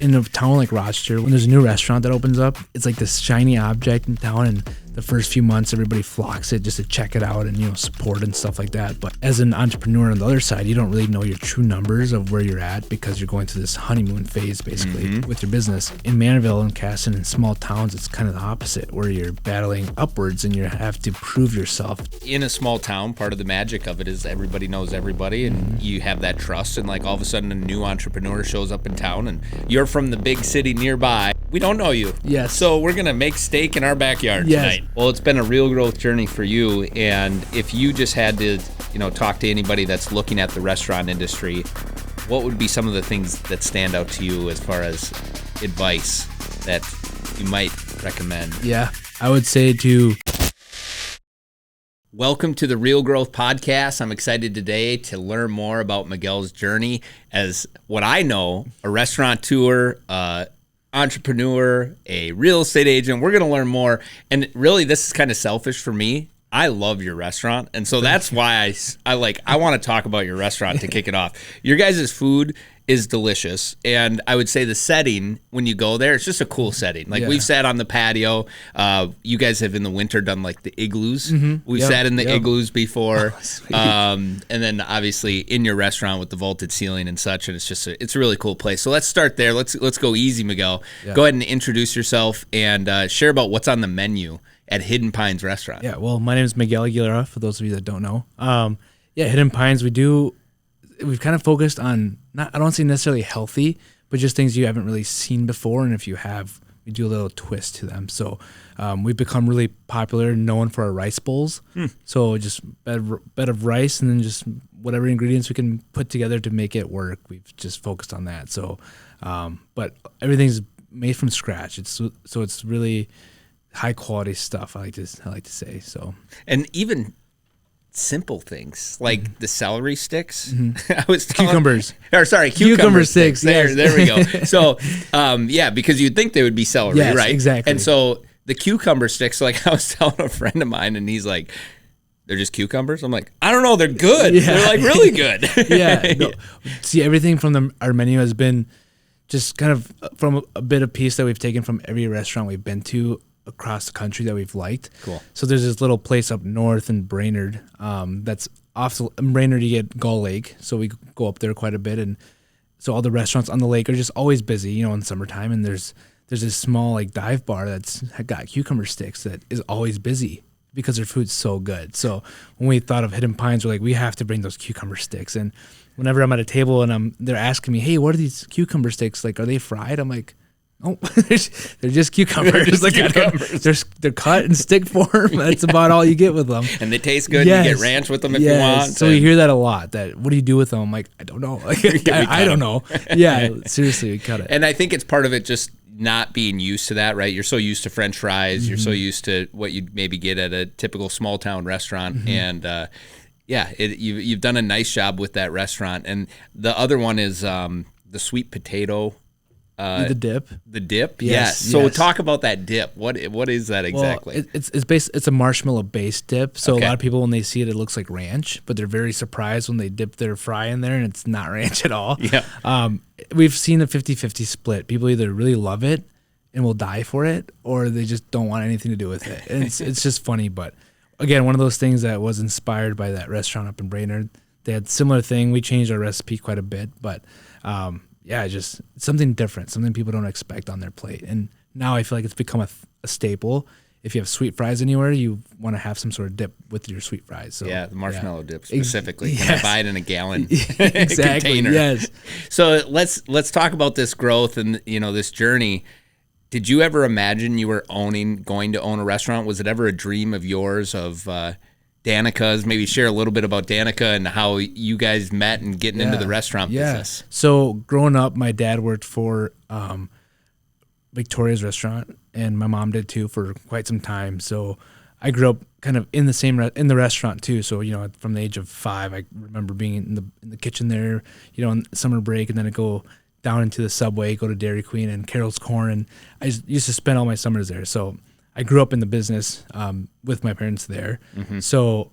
in a town like Rochester, when there's a new restaurant that opens up, it's like this shiny object in town, and the first few months everybody flocks it just to check it out and, you know, support and stuff like that. But as an entrepreneur on the other side, you don't really know your true numbers of where you're at because you're going through this honeymoon phase basically with your business. In Mandeville and Casson, in small towns, it's kind of the opposite, where you're battling upwards and you have to prove yourself. In a small town, part of the magic of it is everybody knows everybody, and you have that trust, and like all of a sudden a new entrepreneur shows up in town and you're from the big city nearby. We don't know you. Yes. So we're going to make steak in our backyard tonight. Well, it's been a real growth journey for you, and if you just had to, you know, talk to anybody that's looking at the restaurant industry, what would be some of the things that stand out to you as far as advice that you might recommend? Yeah, I would say to... Welcome to the Real Growth Podcast. I'm excited today to learn more about Miguel's journey as what I know, a restaurateur, entrepreneur, a real estate agent. We're going to learn more. And really, this is kind of selfish for me. I love your restaurant. And so that's why I want to talk about your restaurant to kick it off. Your guys' food is delicious. And I would say the setting, when you go there, it's just a cool setting. Like we've sat on the patio. You guys have in the winter done like the igloos. We've sat in the igloos before. And then obviously in your restaurant with the vaulted ceiling and such. And it's just it's a really cool place. So let's start there. Let's go easy, Miguel. Go ahead and introduce yourself and share about what's on the menu at Hidden Pines Restaurant. Yeah, well, my name is Miguel Aguilera, for those of you that don't know. Hidden Pines, we've kind of focused on, I don't say necessarily healthy, but just things you haven't really seen before. And if you have, we do a little twist to them. So we've become really popular and known for our rice bowls. So just bed of rice and then just whatever ingredients we can put together to make it work. We've just focused on that. So, but everything's made from scratch. It's really high quality stuff. I like to say so. And even simple things like the celery sticks. Cucumber sticks. There we go. So, because you'd think they would be celery, right? Exactly. And so the cucumber sticks, like I was telling a friend of mine, and he's like, "They're just cucumbers." I'm like, "I don't know. They're good. They're like really good." No. See, everything from our menu has been just kind of from a bit of piece that we've taken from every restaurant we've been to across the country that we've liked. Cool. So there's this little place up north in Brainerd that's off in Brainerd. You get Gull Lake, so we go up there quite a bit, and so all the restaurants on the lake are just always busy, you know, in summertime. And there's this small like dive bar that's got cucumber sticks that is always busy because their food's so good. So when we thought of Hidden Pines, we're like, we have to bring those cucumber sticks. And whenever I'm at a table and they're asking me, "Hey, what are these cucumber sticks? Like, are they fried?" I'm like, "Oh, they're just cucumbers. They're cut in stick form. That's about all you get with them. And they taste good. Yes. You get ranch with them if you want." So we hear that a lot. That, what do you do with them? I'm like, I don't know. I don't know. Yeah, seriously, we cut it. And I think it's part of it just not being used to that, right? You're so used to French fries. You're so used to what you'd maybe get at a typical small town restaurant. And you've done a nice job with that restaurant. And the other one is the sweet potato. The dip. The dip, yes. So talk about that dip. What is that exactly? Well, it's a marshmallow based dip. So a lot of people, when they see it, it looks like ranch, but they're very surprised when they dip their fry in there and it's not ranch at all. Yeah. We've seen a 50-50 split. People either really love it and will die for it, or they just don't want anything to do with it. And it's just funny. But again, one of those things that was inspired by that restaurant up in Brainerd. They had a similar thing. We changed our recipe quite a bit, but just something different, something people don't expect on their plate. And now I feel like it's become a staple. If you have sweet fries anywhere, you want to have some sort of dip with your sweet fries. So, the marshmallow dip specifically. Yes. Can I buy it in a gallon exactly, container? Yes. So let's talk about this growth and this journey. Did you ever imagine you were going to own a restaurant? Was it ever a dream of yours of Danica's? Maybe share a little bit about Danica and how you guys met and getting into the restaurant business. So growing up, my dad worked for Victoria's restaurant, and my mom did too for quite some time. So I grew up kind of in the in the restaurant too. So from the age of 5, I remember being in the kitchen there, on summer break, and then I'd go down into the Subway, go to Dairy Queen and Carol's Corn, and I used to spend all my summers there. So I grew up in the business with my parents there. Mm-hmm. So,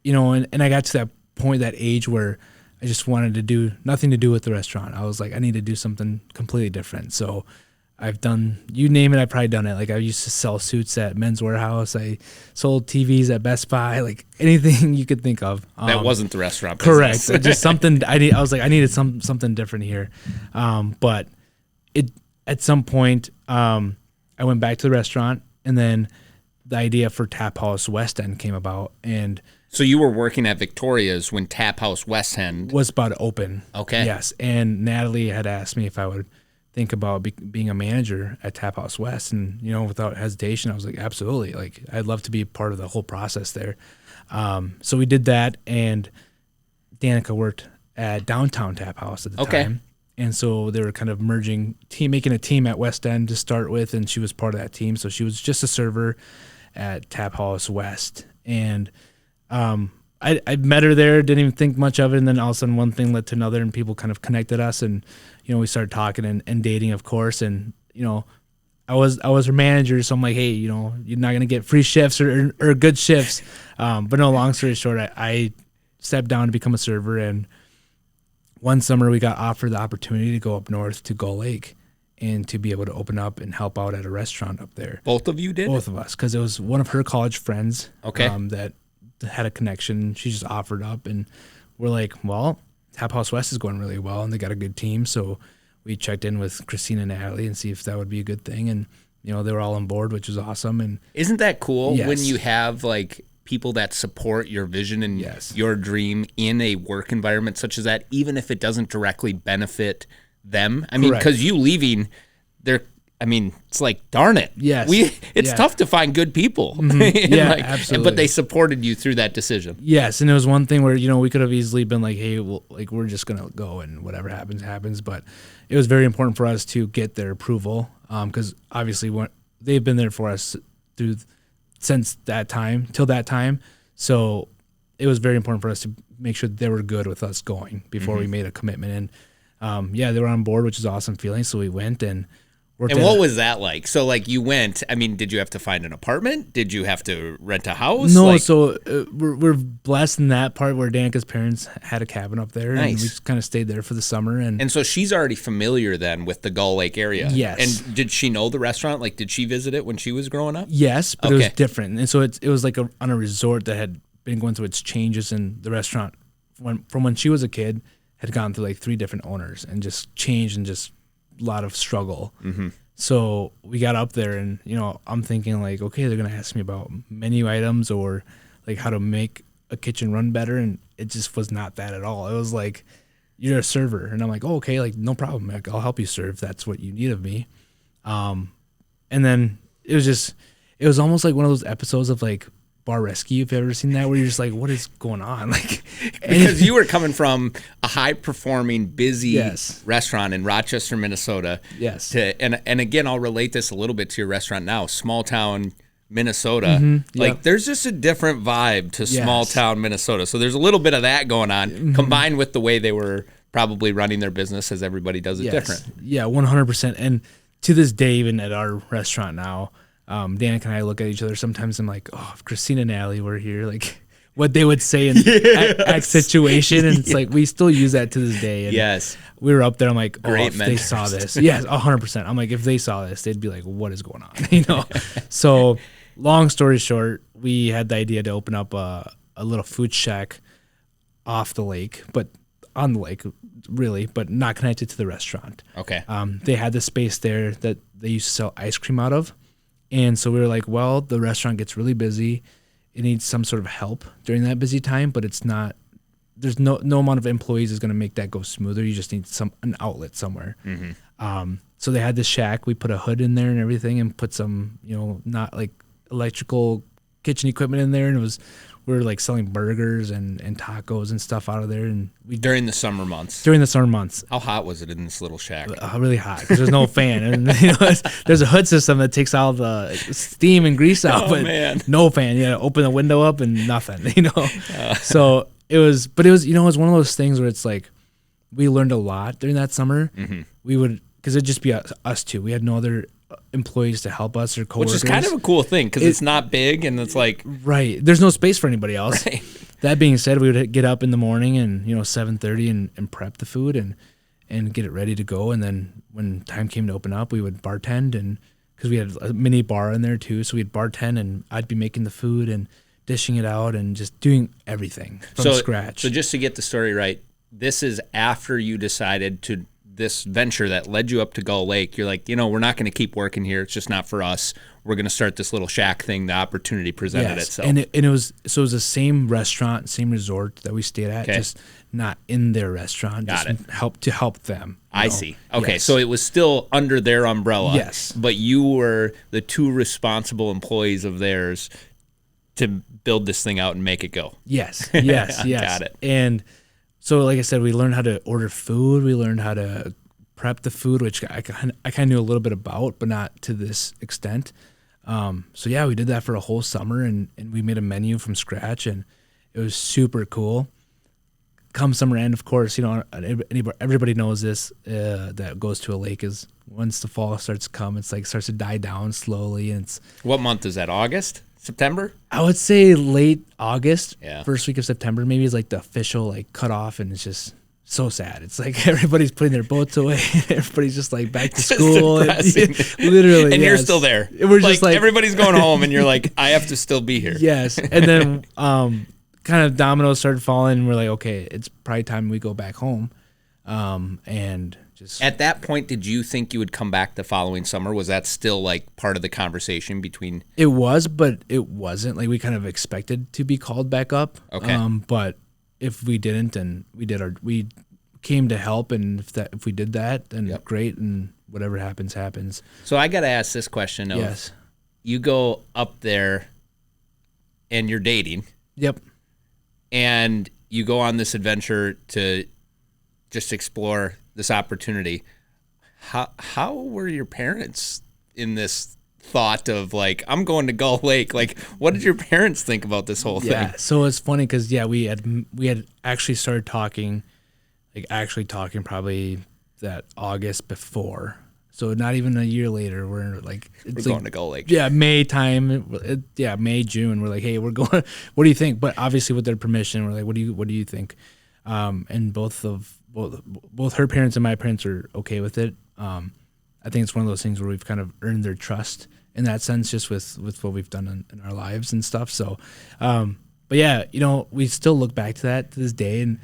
and I got to that point, that age where I just wanted to do nothing to do with the restaurant. I was like, I need to do something completely different. So I've done, you name it, I've probably done it. Like I used to sell suits at Men's Warehouse. I sold TVs at Best Buy, like anything you could think of. That wasn't the restaurant correct. business. Just something I was like, I needed something different here. But at some point, I went back to the restaurant, and then the idea for Tap House West End came about, and So you were working at Victoria's when Tap House West End was about to open. Okay. Yes, and Natalie had asked me if I would think about being a manager at Tap House West, and without hesitation, I was like, absolutely. Like, I'd love to be part of the whole process there. So we did that, and Danica worked at Downtown Tap House at the time. And so they were kind of making a team at West End to start with, and she was part of that team. So she was just a server at Tap House West. And I met her there, didn't even think much of it, and then all of a sudden one thing led to another, and people kind of connected us, and we started talking and dating, of course. And I was her manager, so I'm like, hey, you're not gonna get free shifts or good shifts. But no, long story short, I stepped down to become a server, and one summer we got offered the opportunity to go up north to Gull Lake and to be able to open up and help out at a restaurant up there. Both of you did? Both of us, because it was one of her college friends that had a connection. She just offered up, and we're like, well, Tap House West is going really well, and they got a good team, so we checked in with Christina and Natalie and see if that would be a good thing, and they were all on board, which was awesome. And isn't that cool yes. when you have like people that support your vision and yes. your dream in a work environment such as that, even if it doesn't directly benefit them? I mean, because you leaving, it's like, darn it. Yes. It's tough to find good people. Mm-hmm. Yeah, absolutely. But they supported you through that decision. Yes, and it was one thing where, we could have easily been like, hey, well, like, we're just going to go and whatever happens, happens. But it was very important for us to get their approval, because obviously they've been there for us since that time, till that time. So it was very important for us to make sure that they were good with us going before we made a commitment. And they were on board, which is an awesome feeling. So we went and worked. And what was that like? So like you went, did you have to find an apartment? Did you have to rent a house? No, so we're blessed in that part where Danica's parents had a cabin up there. Nice. And we just kind of stayed there for the summer. And so she's already familiar then with the Gull Lake area. Yes. And did she know the restaurant? Like, did she visit it when she was growing up? Yes, but it was different. And so it was like on a resort that had been going through its changes, in the restaurant from when she was a kid had gone through like 3 different owners and just changed, and just a lot of struggle. Mm-hmm. So we got up there, and I'm thinking like, okay, they're gonna ask me about menu items or like how to make a kitchen run better, and it just was not that at all. It was like, you're a server, and I'm like, oh, okay, like no problem, like, I'll help you serve if that's what you need of me. And then it was almost like one of those episodes of like Bar Rescue, if you've ever seen that, where you're just like, what is going on? Like, because you were coming from a high performing, busy yes. restaurant in Rochester, Minnesota. Yes. And again, I'll relate this a little bit to your restaurant now, small town Minnesota. Mm-hmm. Like, yep. there's just a different vibe to small town Minnesota. So there's a little bit of that going on, combined with the way they were probably running their business, as everybody does it different. Yeah, 100%. And to this day, even at our restaurant now, Danica and I look at each other sometimes. I'm like, oh, if Christina and Natalie were here, like what they would say in X situation. And it's like, we still use that to this day. And yes. We were up there. I'm like, great if they saw this. Yes, 100%. I'm like, if they saw this, they'd be like, what is going on? So long story short, we had the idea to open up a little food shack off the lake, but on the lake, really, but not connected to the restaurant. Okay. They had the space there that they used to sell ice cream out of. And so we were like, well, the restaurant gets really busy. It needs some sort of help during that busy time, but it's not, there's no amount of employees is going to make that go smoother. You just need an outlet somewhere. Mm-hmm. So they had this shack. We put a hood in there and everything, and put some, not like electrical kitchen equipment in there. And we were like selling burgers and tacos and stuff out of there. And during the summer months. How hot was it in this little shack? Really hot, because there's no fan. And there's a hood system that takes all the steam and grease out, but no fan. Open the window up and nothing. So it was it was one of those things where it's like, we learned a lot during that summer. Mm-hmm. We would, because it'd just be us two. We had no other employees to help us or coworkers. Which is kind of a cool thing, because it's not big, and it's like, right. There's no space for anybody else. Right. That being said, we would get up in the morning and 7:30 and prep the food and get it ready to go. And then when time came to open up, we would bartend, and because we had a mini bar in there too, so we'd bartend and I'd be making the food and dishing it out and just doing everything from scratch. So just to get the story right, this is after you decided to this venture that led you up to Gull Lake. You're like, we're not going to keep working here. It's just not for us. We're going to start this little shack thing. The opportunity presented itself. And it was the same restaurant, same resort that we stayed at, just not in their restaurant. Got just it. help them. I see. Okay, so it was still under their umbrella. Yes. But you were the two responsible employees of theirs to build this thing out and make it go. Yes. Got it. And so, like I said, we learned how to order food. We learned how to prep the food, which I kind of knew a little bit about, but not to this extent. So yeah, we did that for a whole summer, and we made a menu from scratch, and it was super cool. Come summer end, of course, everybody knows this, that goes to a lake is once the fall starts to come, it's like starts to die down slowly. And it's, what month is that? August? September? I would say late August, Yeah. First week of September, maybe is like the official like cutoff, and it's just so sad. It's like everybody's putting their boats away. Everybody's just like back to school. And, literally. And you're still there. We're just like everybody's going home, and you're like, I have to still be here. Yes. And then kind of dominoes started falling, and we're like, okay, it's probably time we go back home. And just at that point, did you think you would come back the following summer? Was that still like part of the conversation between? It was, but it wasn't. Like we kind of expected to be called back up. Okay. But if we didn't, and we came to help, and if we did that, then great, and whatever happens, happens. So I got to ask this question. Yes. You go up there, and you're dating. Yep. And you go on this adventure to just explore this opportunity. How were your parents in this thought of like, I'm going to Gull Lake? Like, what did your parents think about this whole thing? Yeah, so it's funny because we had actually started talking probably that August before. So not even a year later, we're going to Gull Lake. Yeah, May time. May, June. We're like, hey, we're going. What do you think? But obviously, with their permission, we're like, what do you think? And both her parents and my parents are okay with it. I think it's one of those things where we've kind of earned their trust in that sense, just with what we've done in our lives and stuff. So, but yeah, we still look back to that to this day, and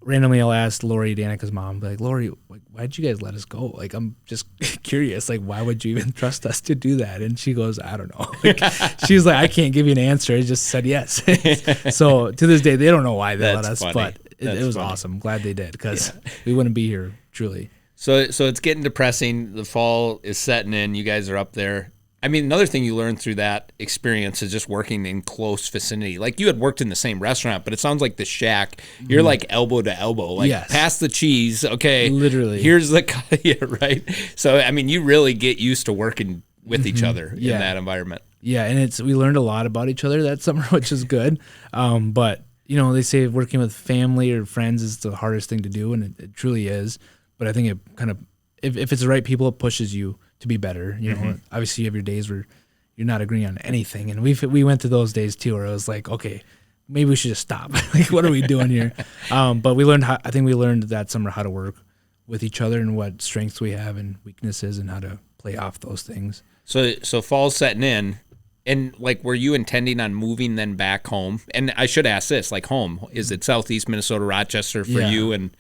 randomly I'll ask Lori, Danica's mom, like, Lori, why'd you guys let us go? Like, I'm just curious. Like, why would you even trust us to do that? And she goes, I don't know. Like, she's like, I can't give you an answer. I just said yes. So to this day, they don't know why they let us, but it was awesome. Glad they did, because we wouldn't be here, truly. So it's getting depressing. The fall is setting in. You guys are up there. I mean, another thing you learned through that experience is just working in close vicinity. Like, you had worked in the same restaurant, but it sounds like the shack, you're like elbow to elbow. Like, pass the cheese, okay. Literally. Here's the right? So, I mean, you really get used to working with each other in that environment. Yeah, and we learned a lot about each other that summer, which is good. But, they say working with family or friends is the hardest thing to do, and it truly is. But I think it kind of, if it's the right people, it pushes you to be better. Obviously you have your days where you're not agreeing on anything, and we went through those days too, where I was like, okay, maybe we should just stop. Like, what are we doing here? But we learned I think we learned that summer how to work with each other and what strengths we have and weaknesses, and how to play off those things. So fall's setting in, and like, were you intending on moving then back home? And I should ask this, like, home, is it Southeast Minnesota, Rochester for you? And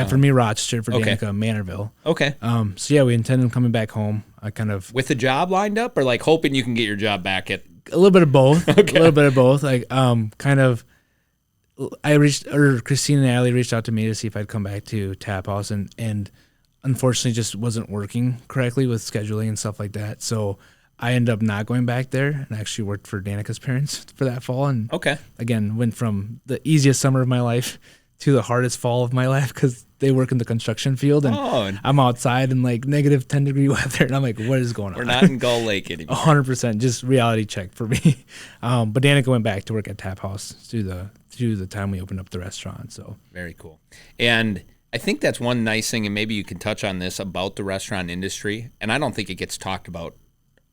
for me, Rochester, for Danica, Mandeville. Okay. So yeah, we intend on coming back home. I kind of with a job lined up, or like hoping you can get your job back at a little bit of both. Okay. A little bit of both. Like, kind of. Christine and Allie reached out to me to see if I'd come back to Tap House, and unfortunately, just wasn't working correctly with scheduling and stuff like that. So I ended up not going back there, and actually worked for Danica's parents for that fall. And again, went from the easiest summer of my life to the hardest fall of my life, because they work in the construction field, and I'm outside in like negative 10-degree weather, and I'm like, what is going on? We're not in Gull Lake anymore. 100%, just reality check for me. But Danica went back to work at Tap House through the time we opened up the restaurant. So very cool. And I think that's one nice thing, and maybe you can touch on this about the restaurant industry, and I don't think it gets talked about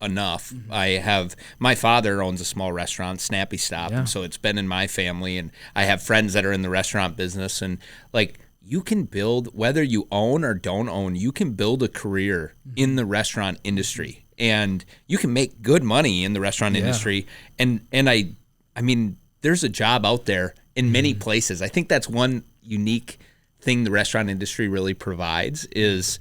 enough. My father owns a small restaurant, Snappy Stop, and so it's been in my family, and I have friends that are in the restaurant business, and like you can build, whether you own or don't own, you can build a career in the restaurant industry, and you can make good money in the restaurant industry, and I mean, there's a job out there in many places. I think that's one unique thing the restaurant industry really provides is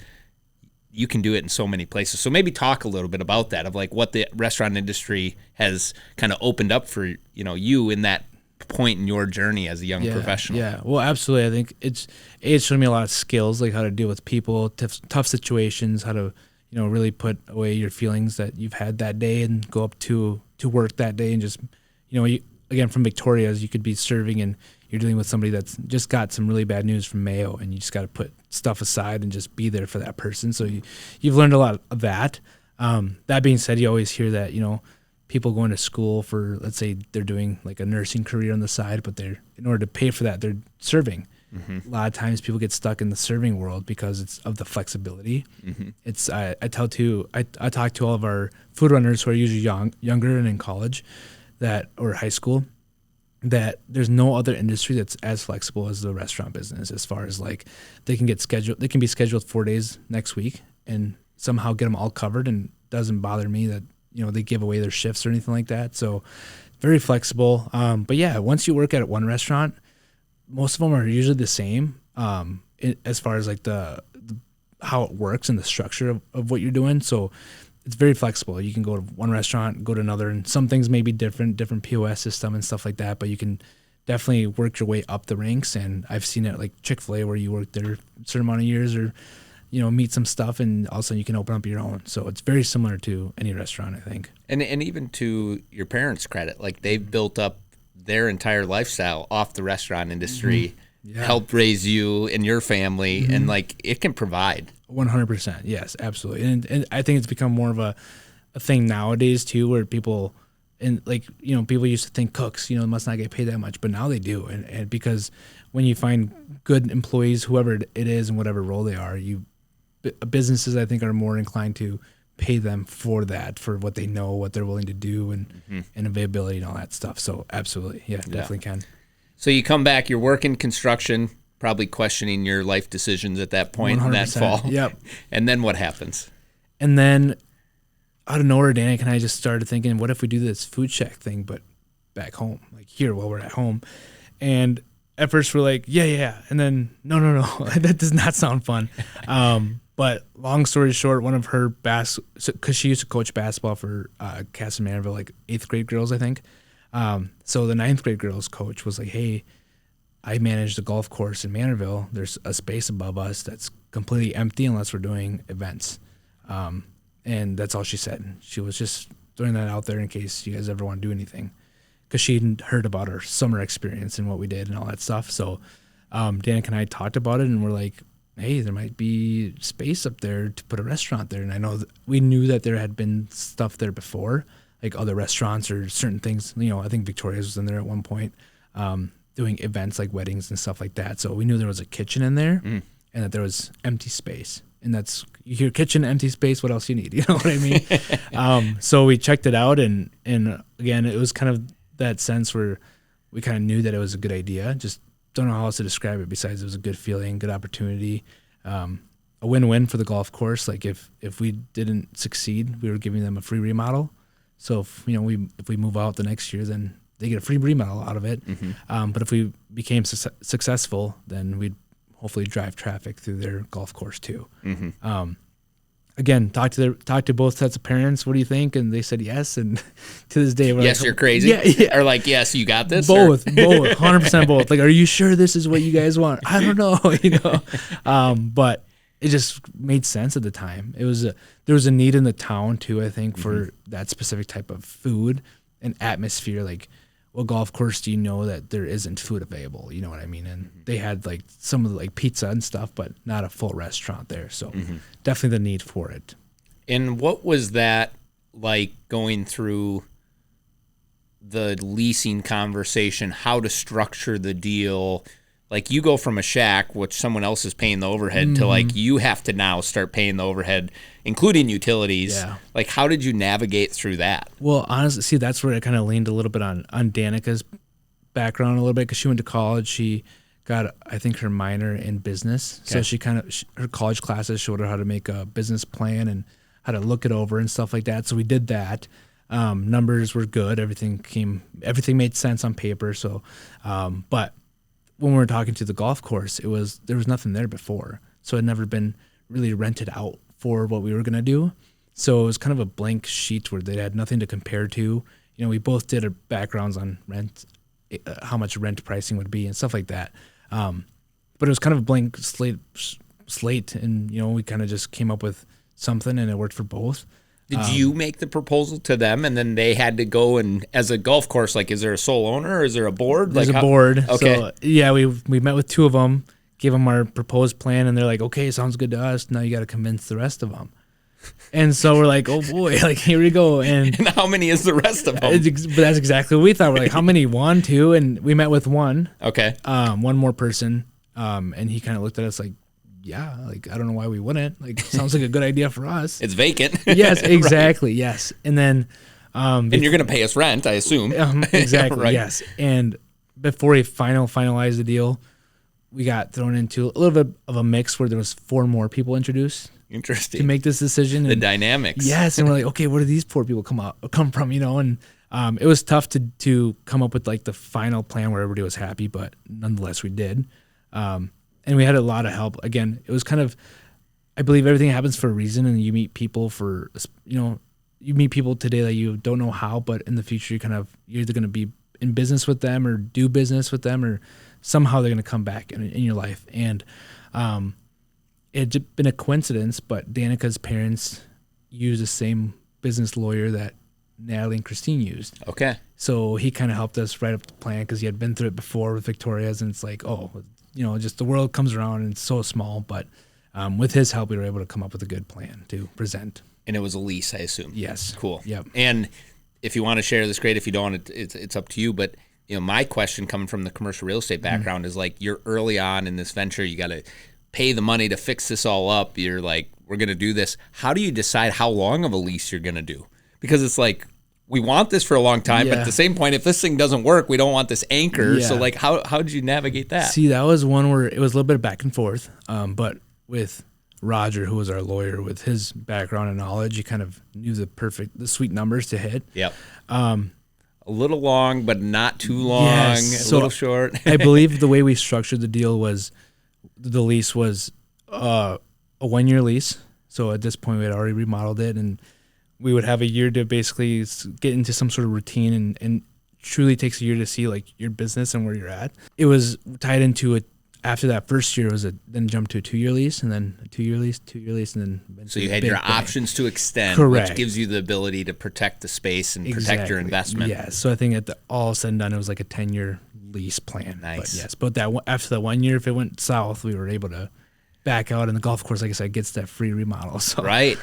you can do it in so many places. So maybe talk a little bit about that, of like what the restaurant industry has kind of opened up for, you know, you in that point in your journey as a young professional. Yeah, well, absolutely. I think it's shown me a lot of skills, like how to deal with people, tough situations, how to, you know, really put away your feelings that you've had that day and go up to work that day and just, you know, again, from Victoria's, you could be serving and you're dealing with somebody that's just got some really bad news from Mayo, and you just got to put stuff aside and just be there for that person. So you've learned a lot of that. That being said, you always hear that, you know, people going to school for, let's say they're doing like a nursing career on the side, but in order to pay for that, they're serving. A lot of times people get stuck in the serving world because it's of the flexibility. I talk to all of our food runners who are usually younger and in college or high school, that there's no other industry that's as flexible as the restaurant business, as far as like they can be scheduled 4 days next week and somehow get them all covered, and it doesn't bother me that, you know, they give away their shifts or anything like that. So very flexible. But yeah, once you work at one restaurant, most of them are usually the same as far as like the how it works and the structure of what you're doing. So it's very flexible. You can go to one restaurant, go to another, and some things may be different POS system and stuff like that, but you can definitely work your way up the ranks. And I've seen it like Chick-fil-A, where you work there a certain amount of years, or, you know, meet some stuff, and all of a sudden you can open up your own. So it's very similar to any restaurant, I think. And even to your parents' credit, like they've built up their entire lifestyle off the restaurant industry, helped raise you and your family, and like it can provide. 100%. Yes, absolutely. And I think it's become more of a thing nowadays too, where people, and like, you know, people used to think cooks, you know, must not get paid that much, but now they do. And because when you find good employees, whoever it is and whatever role they are, businesses, I think, are more inclined to pay them for that, for what they know, what they're willing to do, and availability and all that stuff. So absolutely. Yeah, definitely can. So you come back, you're working construction, probably questioning your life decisions at that point 100%. In that fall. Yep. And then what happens? And then out of nowhere, Danica and I just started thinking, what if we do this food check thing, but back home, like here while we're at home? And at first we're like, yeah. And then, no. That does not sound fun. But long story short, one of her because she used to coach basketball for Cass and Mandeville, like 8th grade girls, I think. So the 9th grade girls coach was like, hey, I manage the golf course in Mandeville. There's a space above us that's completely empty unless we're doing events. And that's all she said. She was just throwing that out there in case you guys ever want to do anything, because she'd heard about our summer experience and what we did and all that stuff. So Danica and I talked about it, and we're like, hey, there might be space up there to put a restaurant there. And I know we knew that there had been stuff there before, like other restaurants or certain things. You know, I think Victoria's was in there at one point, doing events like weddings and stuff like that. So we knew there was a kitchen in there and that there was empty space. And that's, you hear kitchen, empty space, what else you need? You know what I mean? So we checked it out, and again, it was kind of that sense where we kind of knew that it was a good idea. Just don't know how else to describe it besides it was a good feeling, good opportunity, a win-win for the golf course. Like if we didn't succeed, we were giving them a free remodel. So if we move out the next year, then they get a free remodel out of it. But if we became successful, then we'd hopefully drive traffic through their golf course too. Again, talk to both sets of parents. What do you think? And they said yes. And to this day, we're yes, like, you're crazy. Yeah. Or like, yes, you got this. Both, 100% both. Like, are you sure this is what you guys want? I don't know, But it just made sense at the time. There was a need in the town too, I think, for that specific type of food and atmosphere. Like, what golf course do you know that there isn't food available? You know what I mean? And they had like some of the like pizza and stuff, but not a full restaurant there. So definitely the need for it. And what was that like going through the leasing conversation, how to structure the deal? like you go from a shack, which someone else is paying the overhead, to like you have to now start paying the overhead, including utilities. Yeah. Like, how did you navigate through that? Well, honestly, see, that's where I kind of leaned a little bit on Danica's background a little bit, because she went to college. She got, I think, her minor in business. Okay. So her college classes showed her how to make a business plan and how to look it over and stuff like that. So we did that. Numbers were good. Everything made sense on paper. So, but when we were talking to the golf course, there was nothing there before. So it had never been really rented out for what we were going to do. So it was kind of a blank sheet where they had nothing to compare to. You know, we both did our backgrounds on rent, how much rent pricing would be and stuff like that. But it was kind of a blank slate. And, you know, we kind of just came up with something and it worked for both. Did you make the proposal to them, and then they had to go and, as a golf course, like, is there a sole owner or is there a board? There's like a board. Okay. So, yeah, we met with two of them, gave them our proposed plan, and they're like, okay, sounds good to us. Now you got to convince the rest of them. And so we're like, oh boy, like, here we go. And how many is the rest of them? But that's exactly what we thought. We're like, how many? One, two, and we met with one. Okay. One more person, and he kind of looked at us like, yeah, like, I don't know why we wouldn't. Like, sounds like a good idea for us. It's vacant. Yes, exactly. Right. Yes. And then, and you're going to pay us rent, I assume. Exactly. Right. Yes. And before we finalized the deal, we got thrown into a little bit of a mix where there was 4 more people introduced. Interesting. To make this decision. The dynamics. Yes. And we're like, okay, where do these 4 people come from, you know? And it was tough to come up with like the final plan where everybody was happy, but nonetheless we did. And we had a lot of help. Again, it was kind of, I believe everything happens for a reason, and you meet people you meet people today that you don't know how, but in the future you're either going to be in business with them or do business with them, or somehow they're going to come back in your life. And it had been a coincidence, but Danica's parents used the same business lawyer that Natalie and Christine used. Okay. So he kind of helped us write up the plan because he had been through it before with Victoria's, and it's like, oh, you know, just the world comes around and it's so small. But with his help, we were able to come up with a good plan to present. And it was a lease, I assume. Yes. Cool. Yep. And if you want to share this, great. If you don't, it's up to you. But, you know, my question coming from the commercial real estate background is like, you're early on in this venture. You got to pay the money to fix this all up. You're like, we're going to do this. How do you decide how long of a lease you're going to do? Because it's like, we want this for a long time, but at the same point, if this thing doesn't work, we don't want this anchor. Yeah. So, like, how did you navigate that? See, that was one where it was a little bit of back and forth. But with Roger, who was our lawyer, with his background and knowledge, he kind of knew the sweet numbers to hit. Yep. A little long, but not too long. Yes. A little short. I believe the way we structured the deal was the lease was a 1-year lease. So at this point, we had already remodeled it, and we would have a year to basically get into some sort of routine, and truly takes a year to see like your business and where you're at. It was tied into it. After that first year, then jumped to a 2-year lease, and then a 2-year lease, and then. So you had your options to extend, correct, which gives you the ability to protect the space and protect your investment. Yeah. So I think at all said and done, it was like a 10-year lease plan. Nice. But yes, but after that 1 year, if it went south, we were able to back out, and the golf course, like I said, gets that free remodel. So. Right.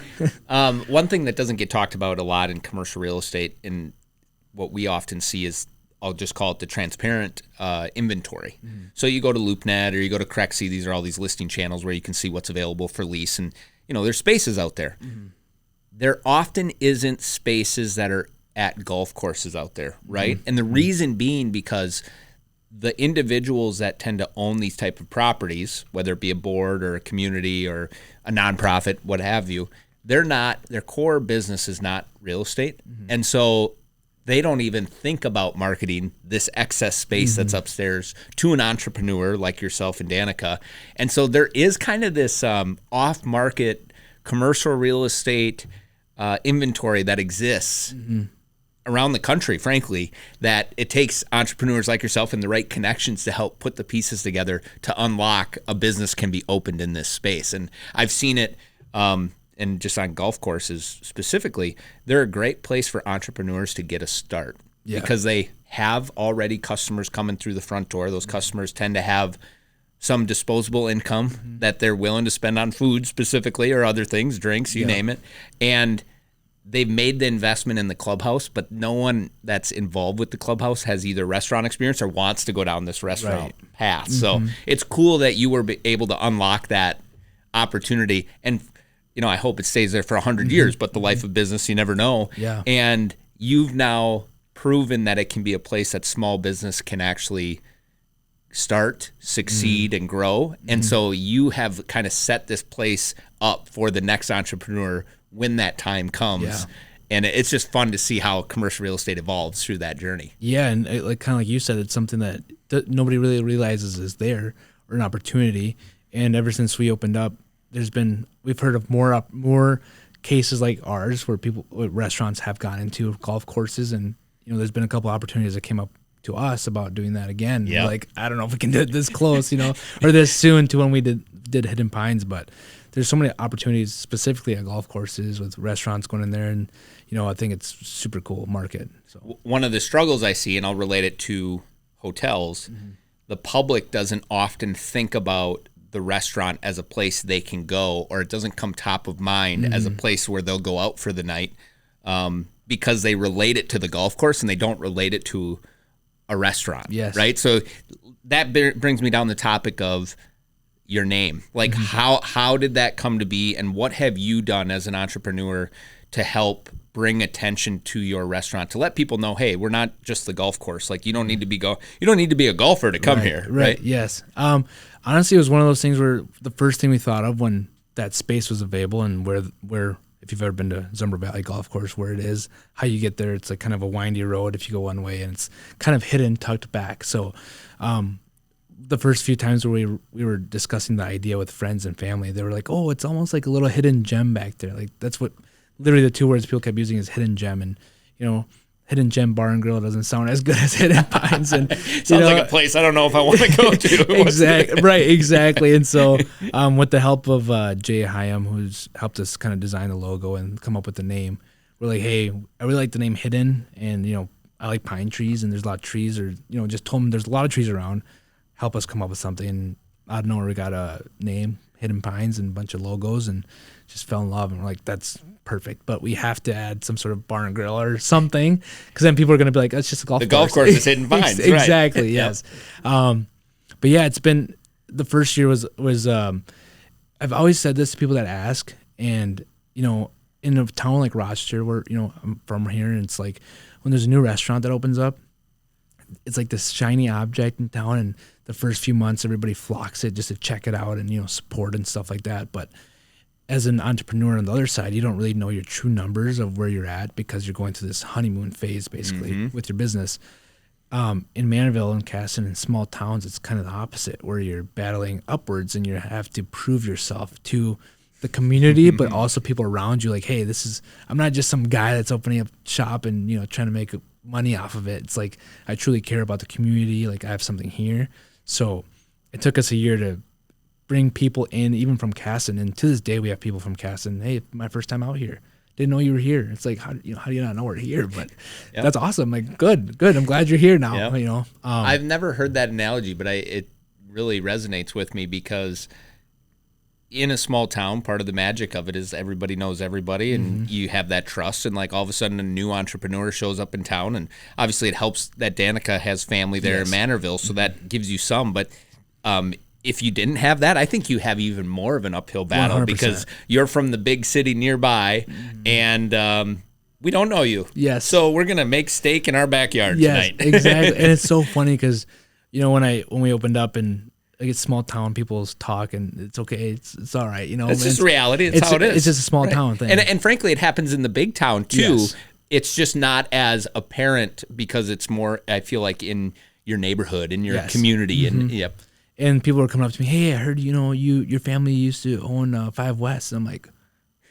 One thing that doesn't get talked about a lot in commercial real estate, and what we often see is, I'll just call it the transparent inventory. Mm-hmm. So you go to LoopNet or you go to Crexy. These are all these listing channels where you can see what's available for lease, and you know there's spaces out there. Mm-hmm. There often isn't spaces that are at golf courses out there, right? Mm-hmm. And the reason being because the individuals that tend to own these type of properties, whether it be a board or a community or a nonprofit, what have you, their core business is not real estate. Mm-hmm. And so they don't even think about marketing this excess space that's upstairs to an entrepreneur like yourself and Danica. And so there is kind of this off-market commercial real estate inventory that exists around the country, frankly, that it takes entrepreneurs like yourself and the right connections to help put the pieces together to unlock a business can be opened in this space. And I've seen it, and just on golf courses specifically, they're a great place for entrepreneurs to get a start because they have already customers coming through the front door. Those customers tend to have some disposable income that they're willing to spend on food specifically or other things, drinks, you name it. And they've made the investment in the clubhouse, but no one that's involved with the clubhouse has either restaurant experience or wants to go down this restaurant path. So it's cool that you were able to unlock that opportunity. And, you know, I hope it stays there for 100 years, but the life of business, you never know. Yeah. And you've now proven that it can be a place that small business can actually start, succeed, and grow. And so you have kind of set this place up for the next entrepreneur when that time comes. Yeah. And it's just fun to see how commercial real estate evolves through that journey. Yeah, and like kind of like you said, it's something that nobody really realizes is there, or an opportunity. And ever since we opened up, we've heard of more cases like ours where restaurants have gone into golf courses, and you know, there's been a couple opportunities that came up to us about doing that again. Yep. Like, I don't know if we can do it this close, you know, or this soon to when we did Hidden Pines, but there's so many opportunities specifically at golf courses with restaurants going in there, and you know, I think it's super cool market. So one of the struggles I see, and I'll relate it to hotels, the public doesn't often think about the restaurant as a place they can go, or it doesn't come top of mind as a place where they'll go out for the night, because they relate it to the golf course and they don't relate it to a restaurant. Yes. Right. So that brings me down the topic of your name. Like how did that come to be, and what have you done as an entrepreneur to help bring attention to your restaurant, to let people know, hey, we're not just the golf course. Like, you don't need to be a golfer to come here. Right. Yes. Honestly, it was one of those things where the first thing we thought of when that space was available, and where if you've ever been to Zumber Valley Golf Course, where it is, how you get there, it's like kind of a windy road if you go one way, and it's kind of hidden, tucked back. So the first few times where we were discussing the idea with friends and family, they were like, oh, it's almost like a little hidden gem back there. Like, that's what literally the two words people kept using is hidden gem. And, you know, Hidden Gem Bar and Grill doesn't sound as good as Hidden Pines. And sounds like a place I don't know if I want to go to. Exactly. And so with the help of Jay Hyam, who's helped us kind of design the logo and come up with the name, we're like, hey, I really like the name Hidden, and, you know, I like pine trees, and there's a lot of trees, or, you know, just told them there's a lot of trees around. Help us come up with something. And out of nowhere, we got a name, Hidden Pines, and a bunch of logos, and just fell in love. And we're like, that's perfect, but we have to add some sort of bar and grill or something, because then people are going to be like, it's just a golf course. The golf course is Hidden Pines. Exactly, right. Yes. But yeah, it's been, the first year was I've always said this to people that ask, and, you know, in a town like Rochester, where, you know, I'm from here, and it's like when there's a new restaurant that opens up, it's like this shiny object in town, and the first few months everybody flocks it just to check it out and, you know, support and stuff like that. But as an entrepreneur on the other side, you don't really know your true numbers of where you're at, because you're going through this honeymoon phase basically with your business. In Mandeville and Casson, in small towns, it's kind of the opposite, where you're battling upwards and you have to prove yourself to the community, but also people around you. Like, hey, I'm not just some guy that's opening up shop and, you know, trying to make money off of it. It's like, I truly care about the community. Like, I have something here. So it took us a year to bring people in, even from Casson. And to this day, we have people from Casson. Hey, my first time out here. Didn't know you were here. It's like, how do you not know we're here? But that's awesome. Like, good. I'm glad you're here now. Yep. You know, I've never heard that analogy, but it really resonates with me, because in a small town, part of the magic of it is everybody knows everybody, and you have that trust. And like, all of a sudden a new entrepreneur shows up in town, and obviously it helps that Danica has family there in Mandeville, so that gives you some. But if you didn't have that, I think you have even more of an uphill battle 100%. Because you're from the big city nearby, and we don't know you. Yes. So we're gonna make steak in our backyard tonight. Exactly. And it's so funny because, you know, when we opened up, and like, it's small town, people talk, and it's okay, it's all right, you know. It's just reality. It's how it is. It's just a small town thing. And frankly, it happens in the big town too. Yes. It's just not as apparent because it's more, I feel like, in your neighborhood, in your community, and And people were coming up to me, hey, I heard, you know, your family used to own 5 West. And I'm like,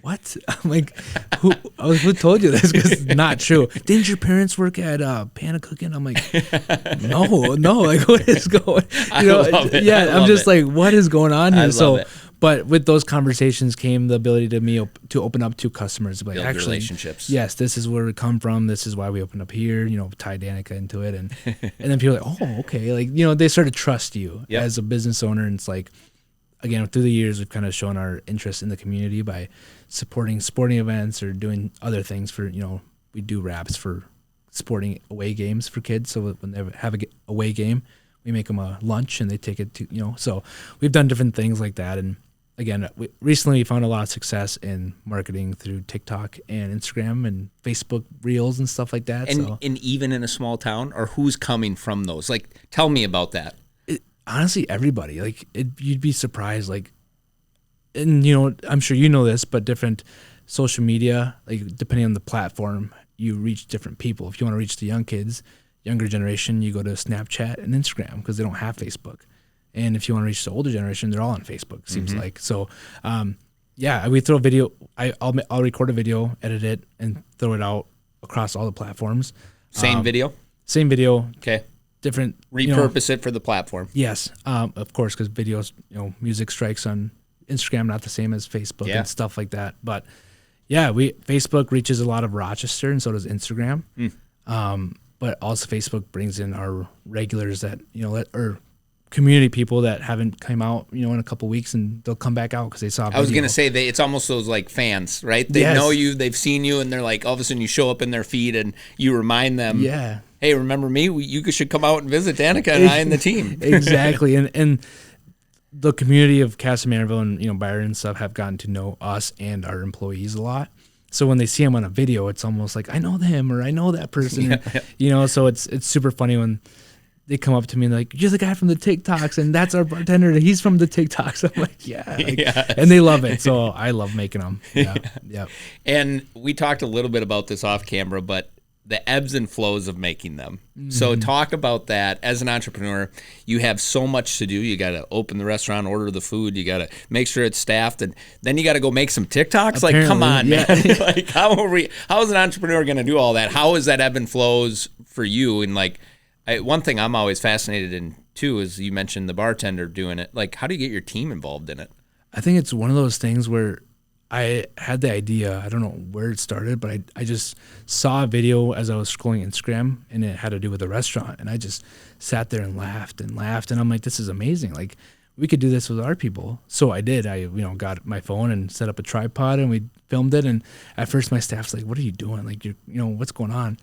what? I'm like, who told you this? Because it's not true. Didn't your parents work at Panda Cooking? I'm like, no. Like, what is going? I love it. Yeah, I'm just like, what is going on here? I love it. But with those conversations came the ability to open up to customers. Like, build actually, relationships. Yes, this is where we come from. This is why we opened up here. You know, tie Danica into it, and then people are like, oh, okay. Like, you know, they start to trust you as a business owner. And it's like, again, through the years, we've kind of shown our interest in the community by supporting sporting events or doing other things for, we do wraps for sporting away games for kids. So when they have a away game, we make them a lunch and they take it to, so we've done different things like that. And again, we recently found a lot of success in marketing through TikTok and Instagram and Facebook Reels and stuff like that. And even in a small town, or who's coming from those? Like, tell me about that. Honestly, everybody. Like, you'd be surprised. Like, and I'm sure you know this, but different social media, like depending on the platform, you reach different people. If you want to reach the young kids, younger generation, you go to Snapchat and Instagram because they don't have Facebook. And if you want to reach the older generation, they're all on Facebook, seems like. So, we throw video. I'll record a video, edit it, and throw it out across all the platforms. Same video? Same video. Okay. Different. Repurpose it for the platform. Yes, of course, because videos, music strikes on Instagram, not the same as Facebook and stuff like that. But yeah, Facebook reaches a lot of Rochester, and so does Instagram. But also Facebook brings in our regulars that, or community people that haven't come out, in a couple weeks, and they'll come back out because they saw a video. I was going to say, it's almost those like fans, right? They know you, they've seen you, and they're like, all of a sudden you show up in their feed and you remind them, hey, remember me? You should come out and visit Danica and I and the team. Exactly. And the community of Castle Mandeville and, Byron and stuff have gotten to know us and our employees a lot. So when they see them on a video, it's almost like, I know them or I know that person. So it's super funny when they come up to me and they're like, you're the guy from the TikToks, and that's our bartender. He's from the TikToks. I'm like, and they love it. So I love making them. Yeah. And we talked a little bit about this off camera, but the ebbs and flows of making them. So talk about that. As an entrepreneur, you have so much to do. You got to open the restaurant, order the food. You got to make sure it's staffed, and then you got to go make some TikToks. Apparently, like, come on, man. Like, how is an entrepreneur going to do all that? How is that ebb and flows for you? And like, one thing I'm always fascinated in too is you mentioned the bartender doing it. Like, how do you get your team involved in it? I think it's one of those things where I had the idea. I don't know where it started, but I just saw a video as I was scrolling Instagram, and it had to do with a restaurant. And I just sat there and laughed. And I'm like, this is amazing. Like, we could do this with our people. So I did. I, got my phone and set up a tripod, and we filmed it. And at first my staff's like, what are you doing? Like, what's going on?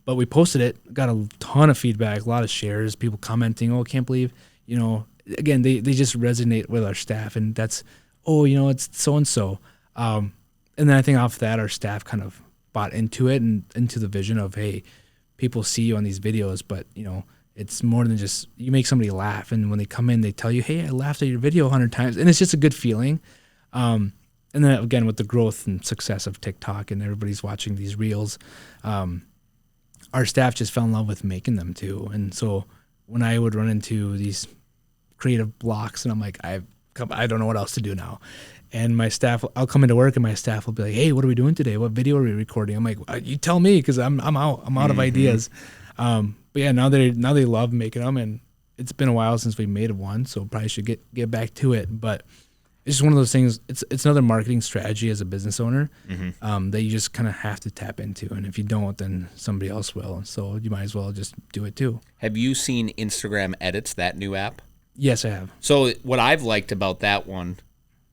But we posted it, got a ton of feedback, a lot of shares, people commenting, oh, I can't believe, again, they just resonate with our staff. And that's, it's so-and-so. And then I think off that, our staff kind of bought into it and into the vision of, hey, people see you on these videos, but, it's more than just you make somebody laugh. And when they come in, they tell you, hey, I laughed at your video 100 times. And it's just a good feeling. And then again, with the growth and success of TikTok and everybody's watching these reels, our staff just fell in love with making them too. And so when I would run into these creative blocks and I'm like, I don't know what else to do now. And my staff, I'll come into work and my staff will be like, hey, what are we doing today? What video are we recording? I'm like, you tell me, because I'm out of ideas. But yeah, now they love making them, and it's been a while since we made one, so probably should get back to it. But it's just one of those things. It's another marketing strategy as a business owner that you just kind of have to tap into, and if you don't, then somebody else will. So you might as well just do it too. Have you seen Instagram Edits, that new app? Yes, I have. So what I've liked about that one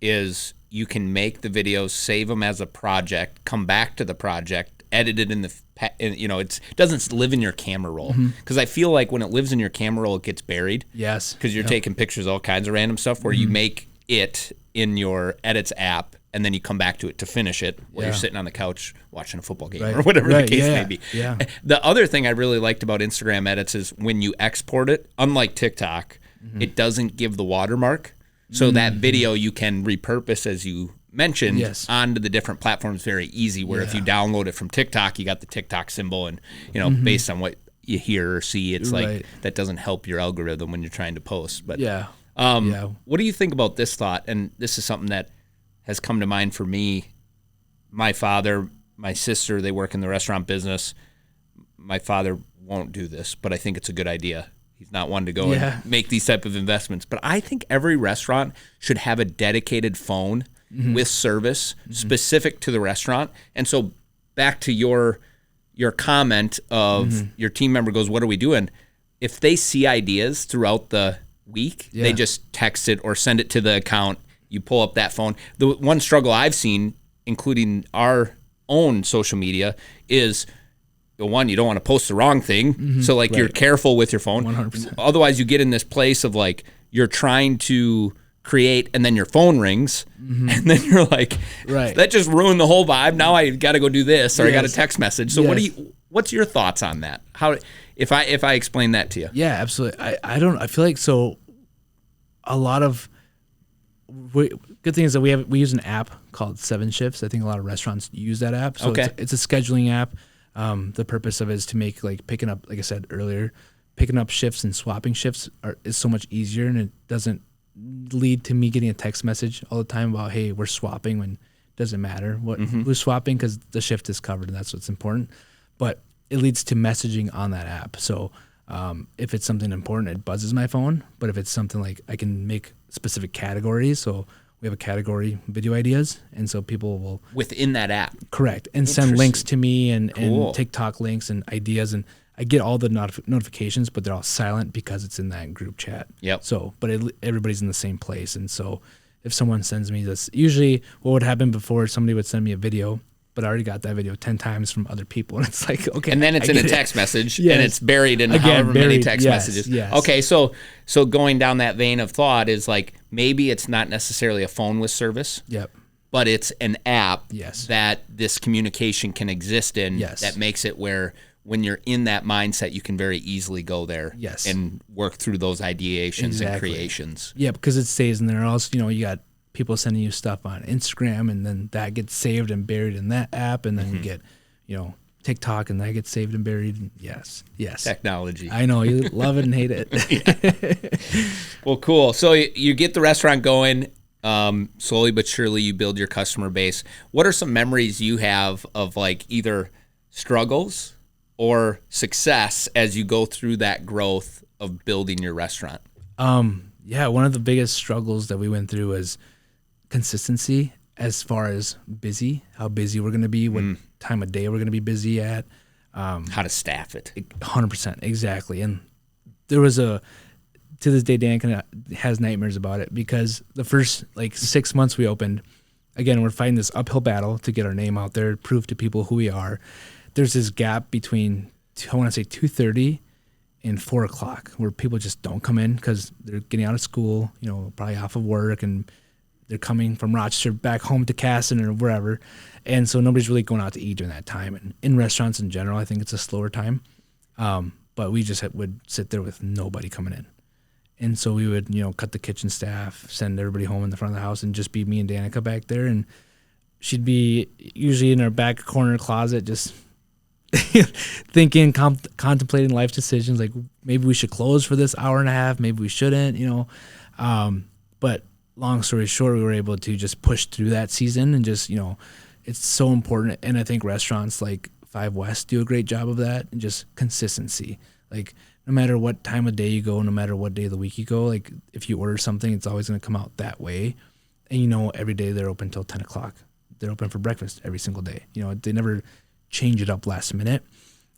is you can make the videos, save them as a project, come back to the project, edit it in the, it doesn't live in your camera roll. Because I feel like when it lives in your camera roll, it gets buried. Yes. Because you're taking pictures, all kinds of random stuff, where you make it in your Edits app, and then you come back to it to finish it while you're sitting on the couch watching a football game or whatever the case may be. Yeah. The other thing I really liked about Instagram Edits is when you export it, unlike TikTok, it doesn't give the watermark. So that video you can repurpose, as you mentioned, onto the different platforms very easy, where if you download it from TikTok, you got the TikTok symbol, and based on what you hear or see, it's like that doesn't help your algorithm when you're trying to post. But what do you think about this thought? And this is something that has come to mind for me. My father, my sister, they work in the restaurant business. My father won't do this, but I think it's a good idea. He's not one to go and make these type of investments. But I think every restaurant should have a dedicated phone with service specific to the restaurant. And so back to your comment of your team member goes, what are we doing? If they see ideas throughout the week, they just text it or send it to the account. You pull up that phone. The one struggle I've seen including our own social media, is one, you don't want to post the wrong thing. So like you're careful with your phone. 100%. Otherwise you get in this place of like you're trying to create and then your phone rings and then you're like, that just ruined the whole vibe. Now I got to go do this, or I got a text message. So what's your thoughts on that? How, if I explain that to you? Yeah, absolutely. I feel like, so a lot of good thing is that we use an app called 7 Shifts. I think a lot of restaurants use that app. So it's a scheduling app. The purpose of it is to make like picking up, like I said earlier, picking up shifts and swapping shifts is so much easier, and it doesn't lead to me getting a text message all the time about, hey, we're swapping, when it doesn't matter who's swapping, because the shift is covered and that's what's important. But it leads to messaging on that app. So if it's something important, it buzzes my phone. But if it's something like, I can make specific categories. So we have a category, video ideas, and so people will within that app, correct, and send links to me and TikTok links and ideas, and I get all the notifications, but they're all silent because it's in that group chat. Yep. So, but everybody's in the same place, and so if someone sends me this, usually what would happen before, somebody would send me a video, but I already got that video 10 times from other people, and it's like, okay. And then it's in a text message, and it's buried in however many text messages. Yes. Okay, so going down that vein of thought is like, maybe it's not necessarily a phone with service. Yep. But it's an app that this communication can exist in, that makes it where when you're in that mindset, you can very easily go there and work through those ideations and creations. Yeah, because it stays in there. Also, you got people sending you stuff on Instagram, and then that gets saved and buried in that app, and then you get, TikTok, and that gets saved and buried. Yes. Technology. I know, you love it and hate it. Well, cool. So you get the restaurant going. Slowly but surely you build your customer base. What are some memories you have of like either struggles or success as you go through that growth of building your restaurant? One of the biggest struggles that we went through was consistency, as far as how busy we're going to be, what time of day we're going to be busy at. How to staff it. 100%, exactly. And there was to this day, Danica has nightmares about it, because the first 6 months we opened, again, we're fighting this uphill battle to get our name out there, prove to people who we are. There's this gap between, I want to say 2:30 and 4 o'clock, where people just don't come in because they're getting out of school, probably off of work, and they're coming from Rochester back home to Casson or wherever. And so nobody's really going out to eat during that time. And in restaurants in general, I think it's a slower time. But we just would sit there with nobody coming in. And so we would, cut the kitchen staff, send everybody home in the front of the house, and just be me and Danica back there. And she'd be usually in our back corner closet, just thinking, contemplating life decisions, like maybe we should close for this hour and a half, maybe we shouldn't, But long story short, we were able to just push through that season, and just, it's so important. And I think restaurants like 5 West do a great job of that, and just consistency. Like, no matter what time of day you go, no matter what day of the week you go, like if you order something, it's always going to come out that way. And every day they're open till 10 o'clock. They're open for breakfast every single day. They never change it up last minute.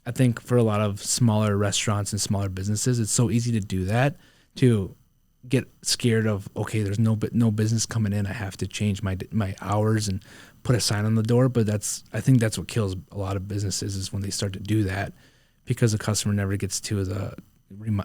I think for a lot of smaller restaurants and smaller businesses, it's so easy to do that, to get scared of, okay, there's no business coming in, I have to change my hours and put a sign on the door. But I think that's what kills a lot of businesses, is when they start to do that, because the customer never gets to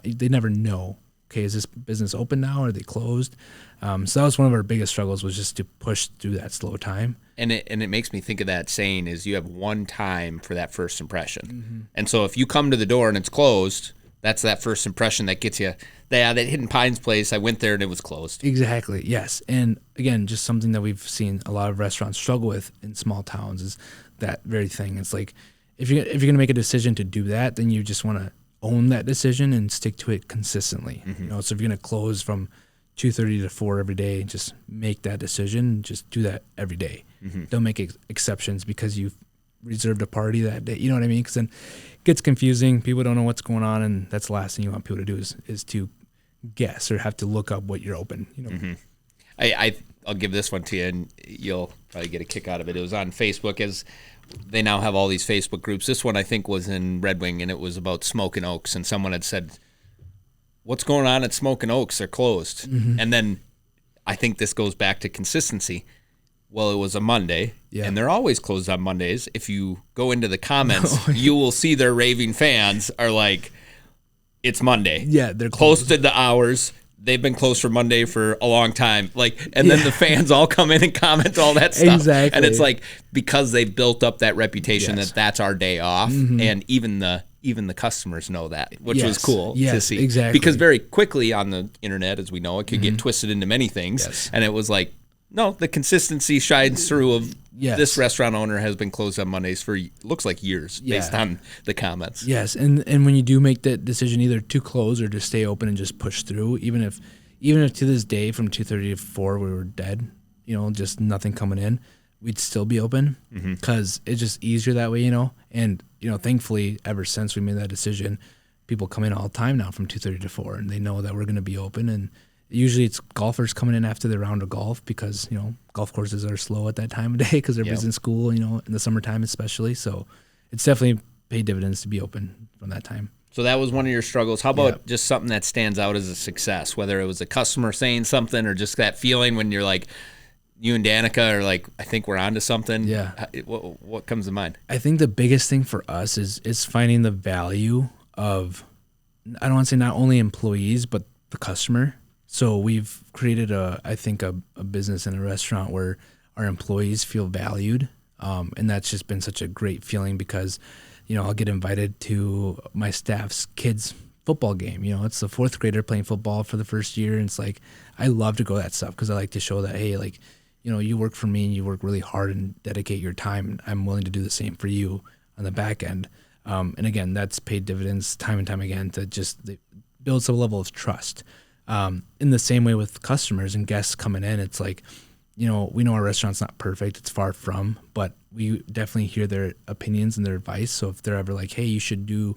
they never know, okay, is this business open now, or are they closed? So that was one of our biggest struggles, was just to push through that slow time. And it makes me think of that saying, is you have one time for that first impression. And so if you come to the door and it's closed, that's that first impression that gets you. That Hidden Pines place, I went there and it was closed. Exactly, yes. And again, just something that we've seen a lot of restaurants struggle with in small towns is that very thing. It's like, if you're going to make a decision to do that, then you just want to own that decision and stick to it consistently. So if you're going to close from 2:30 to 4 every day, just make that decision. Just do that every day. Don't make exceptions because you've reserved a party that day. You know what I mean? Because then it gets confusing. People don't know what's going on, and that's the last thing you want people to do is to guess or have to look up what you're open. I'll give this one to you, and you'll probably get a kick out of it. It was on Facebook, as they now have all these Facebook groups. This one I think was in Red Wing, and it was about Smoke and Oaks, and someone had said, what's going on at Smoke and Oaks? They're closed. And then I think this goes back to consistency. Well, it was a Monday, and they're always closed on Mondays. If you go into the comments, you will see their raving fans are like, it's Monday. Yeah, they're close to the hours. They've been closed for Monday for a long time. And then the fans all come in and comment all that stuff. Exactly. And it's like, because they built up that reputation that that's our day off, and even the customers know that, which was cool to see. Exactly. Because very quickly on the internet, as we know, it could get twisted into many things. Yes. And it was like, no, the consistency shines through of this restaurant owner has been closed on Mondays for looks like years based on the comments. Yes, and when you do make that decision either to close or to stay open and just push through, even if to this day from 2:30 to 4 we were dead, just nothing coming in, we'd still be open because it's just easier that way, And thankfully, ever since we made that decision, people come in all the time now from 2:30 to 4, and they know that we're going to be open. And usually it's golfers coming in after their round of golf because, golf courses are slow at that time of day because they're busy in school, in the summertime especially. So it's definitely paid dividends to be open from that time. So that was one of your struggles. How about just something that stands out as a success, whether it was a customer saying something or just that feeling when you're like, you and Danica are like, I think we're onto something. Yeah. What comes to mind? I think the biggest thing for us is finding the value of, I don't want to say not only employees, but the customer. So we've created a business and a restaurant where our employees feel valued. And that's just been such a great feeling because, I'll get invited to my staff's kids' football game. It's the fourth grader playing football for the first year. And it's like, I love to go to that stuff because I like to show that, hey, like, you work for me and you work really hard and dedicate your time. And I'm willing to do the same for you on the back end. And again, that's paid dividends time and time again to just build some level of trust. In the same way with customers and guests coming in, it's like, we know our restaurant's not perfect. It's far from, but we definitely hear their opinions and their advice. So if they're ever like, hey, you should do,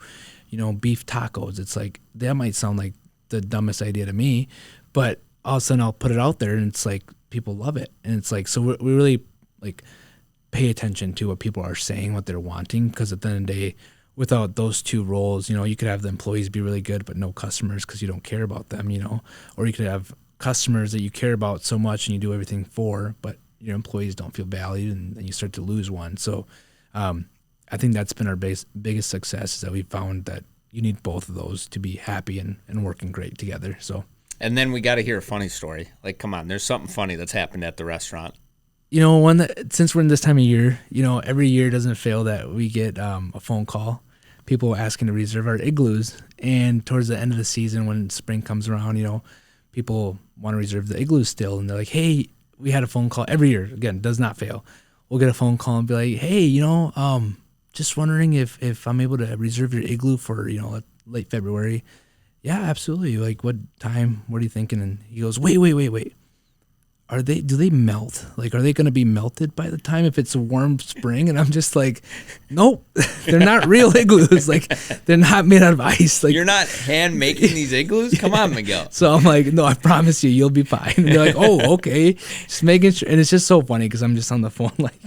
beef tacos, it's like, that might sound like the dumbest idea to me, but all of a sudden I'll put it out there and it's like, people love it. And it's like, so we really like pay attention to what people are saying, what they're wanting. Because at the end of the day, without those two roles, you could have the employees be really good, but no customers because you don't care about them, or you could have customers that you care about so much and you do everything for, but your employees don't feel valued and then you start to lose one. So I think that's been our biggest success is that we found that you need both of those to be happy and working great together. So. And then we got to hear a funny story. Like, come on, there's something funny that's happened at the restaurant. One that, since we're in this time of year, every year doesn't fail that we get a phone call, people asking to reserve our Igloos. And towards the end of the season, when spring comes around, people want to reserve the Igloos still. And they're like, hey, we had a phone call every year. Again, does not fail. We'll get a phone call and be like, hey, just wondering if I'm able to reserve your Igloo for, late February. Yeah, absolutely. Like, what time? What are you thinking? And he goes, wait. Do they melt? Like, are they going to be melted by the time if it's a warm spring? And I'm just like, nope, they're not real Igloos. Like, they're not made out of ice. Like, you're not hand making these Igloos? Come on, Miguel. So I'm like, no, I promise you, you'll be fine. And they're like, oh, okay. Just making sure. And it's just so funny because I'm just on the phone like.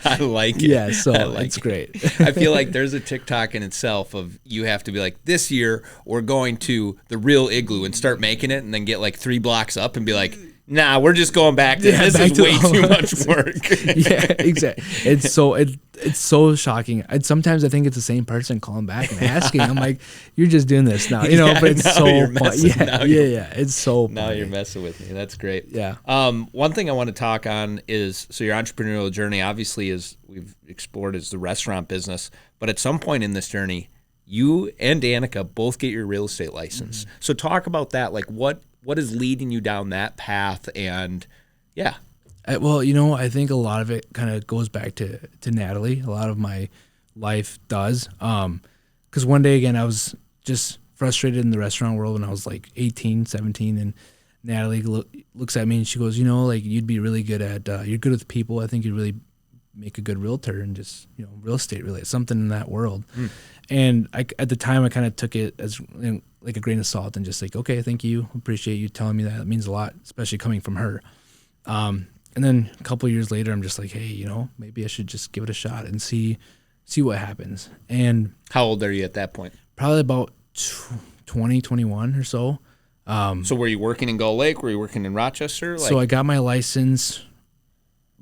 I like it. Yeah, so it's great. I feel like there's a TikTok in itself of you have to be like, this year we're going to the real Igloo and start making it and then get like 3 blocks up and be like, nah, we're just going back to this is way too much work. Yeah, exactly. It's so shocking. Sometimes I think it's the same person calling back and asking. I'm like, you're just doing this now, but it's so fun. Yeah. It's so funny. Now you're messing with me. That's great. Yeah. One thing I want to talk on is, so your entrepreneurial journey obviously is, we've explored, is the restaurant business, but at some point in this journey, you and Danica both get your real estate license. Mm-hmm. So talk about that. Like, what is leading you down that path? And yeah. Well, I think a lot of it kind of goes back to Natalie. A lot of my life does. Because one day, again, I was just frustrated in the restaurant world when I was like 18, 17. And Natalie looks at me and she goes, like, you'd be really good at, you're good with people. I think you'd really make a good realtor and just, real estate related, something in that world. Mm. And at the time, I kind of took it as like a grain of salt and just like, okay, thank you. Appreciate you telling me that. It means a lot, especially coming from her. And then a couple of years later, I'm just like, hey, maybe I should just give it a shot and see what happens. And how old are you at that point? Probably about 20, 21 or so. So were you working in Gull Lake? Were you working in Rochester? So I got my license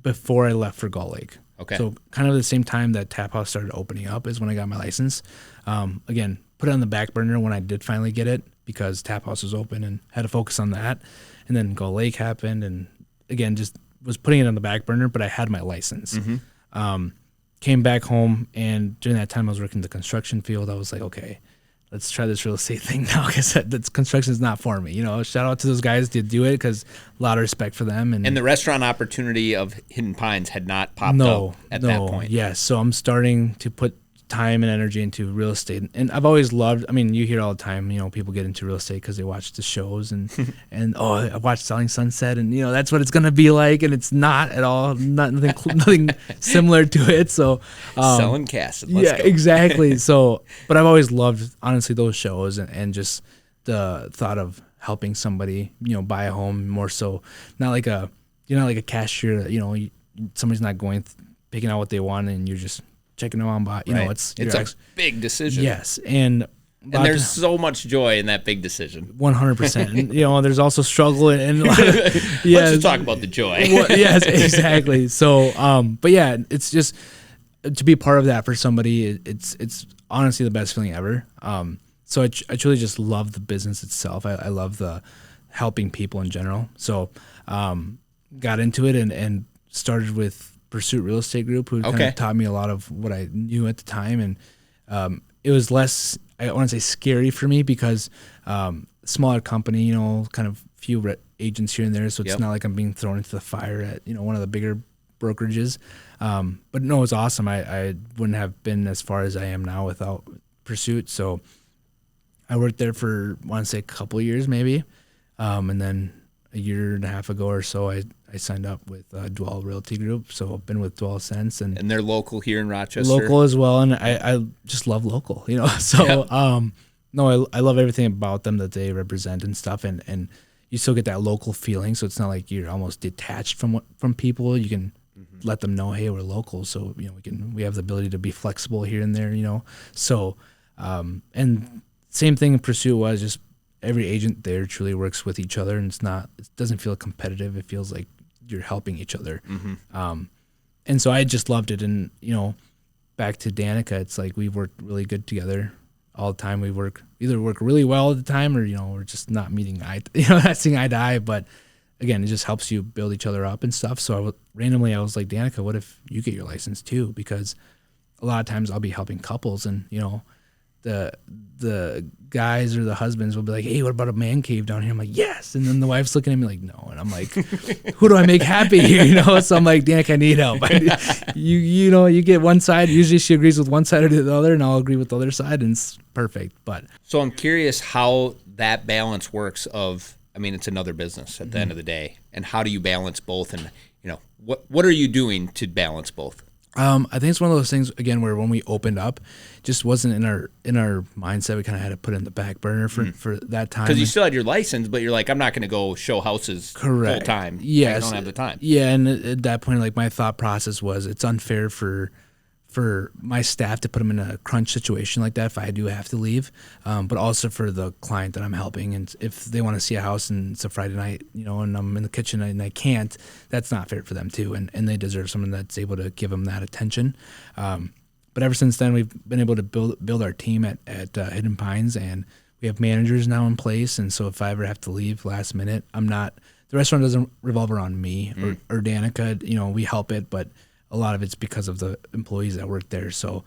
before I left for Gull Lake. Okay. So kind of the same time that Tap House started opening up is when I got my license. Again, put it on the back burner when I did finally get it because Tap House was open and had to focus on that. And then Gull Lake happened, and again, just was putting it on the back burner, but I had my license. Came back home, and during that time I was working in the construction field. I was like, okay, let's try this real estate thing now because that's construction is not for me. You know, shout out to those guys that do it because a lot of respect for them. And the restaurant opportunity of Hidden Pines had not popped up at that point. Yes, so I'm starting to put time and energy into real estate, and I've always loved. I mean, you hear all the time, you know, people get into real estate because they watch the shows and I watched Selling Sunset, and you know that's what it's gonna be like, and it's not at all, nothing similar to it. So Selling Castle, let's go. Exactly. So, but I've always loved honestly those shows and just the thought of helping somebody, you know, buy a home more so, not like a cashier, you know, somebody's not picking out what they want and you're just checking them on, but you know, it's a big decision. Yes, and there's so much joy in that big decision. 100%. You know, there's also struggle and Let's just talk about the joy. Yes, exactly. So, but yeah, it's just to be part of that for somebody. It's honestly the best feeling ever. So I truly just love the business itself. I love the helping people in general. So, got into it and started with Pursuit Real Estate Group, who kind of taught me a lot of what I knew at the time. And it was less, I want to say, scary for me because smaller company, you know, kind of few agents here and there. So it's not like I'm being thrown into the fire at, you know, one of the bigger brokerages. But no, it was awesome. I wouldn't have been as far as I am now without Pursuit. So I worked there for, I want to say, a couple of years maybe. And then a year and a half ago or so, I signed up with Dwell Realty Group, so I've been with Dwell since. And they're local here in Rochester? Local as well, and I just love local, you know. So, no, I love everything about them that they represent and stuff, and you still get that local feeling, so it's not like you're almost detached from people. You can let them know, hey, we're local, so, you know, we have the ability to be flexible here and there, you know. So, and same thing in Pursuit was just every agent there truly works with each other, and it doesn't feel competitive. It feels like you're helping each other. And so I just loved it. And, you know, back to Danica, it's like we've worked really good together all the time. We either work really well at the time or, you know, we're just not not seeing eye to eye. But again, it just helps you build each other up and stuff. So randomly I was like, Danica, what if you get your license too? Because a lot of times I'll be helping couples and, you know, the guys or the husbands will be like, hey, what about a man cave down here? I'm like, yes. And then the wife's looking at me like, no. And I'm like, who do I make happy here? You know? So I'm like, Danica, I need help. You know, you get one side. Usually she agrees with one side or the other, and I'll agree with the other side, and it's perfect. But so I'm curious how that balance works it's another business at the end of the day. And how do you balance both? And, you know, what are you doing to balance both? I think it's one of those things again where when we opened up, just wasn't in our mindset. We kind of had to put it in the back burner for that time. Because you still had your license, but you're like, I'm not going to go show houses full time. Yes, I don't have the time. Yeah, and at that point, like my thought process was, it's unfair for my staff to put them in a crunch situation like that if I do have to leave, but also for the client that I'm helping. And if they want to see a house and it's a Friday night, you know, and I'm in the kitchen and I can't, that's not fair for them too. And they deserve someone that's able to give them that attention. But ever since then, we've been able to build our team at Hidden Pines, and we have managers now in place. And so if I ever have to leave last minute, the restaurant doesn't revolve around me or Danica. You know, we help it, but a lot of it's because of the employees that work there. So,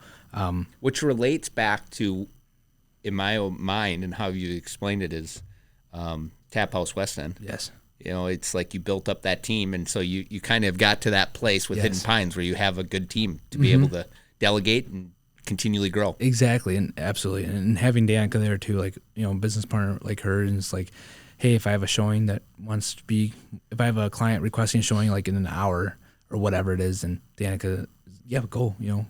which relates back to, in my own mind, and how you explained it is Tap House West End. Yes. You know, it's like you built up that team, and so you kind of got to that place with Hidden Pines where you have a good team to be able to delegate and continually grow. Exactly, and absolutely. And having Danica there too, like, you know, business partner like her, and it's like, hey, if I have a showing that wants to be, if I have a client requesting a showing like in an hour or whatever it is, and Danica, go, you know,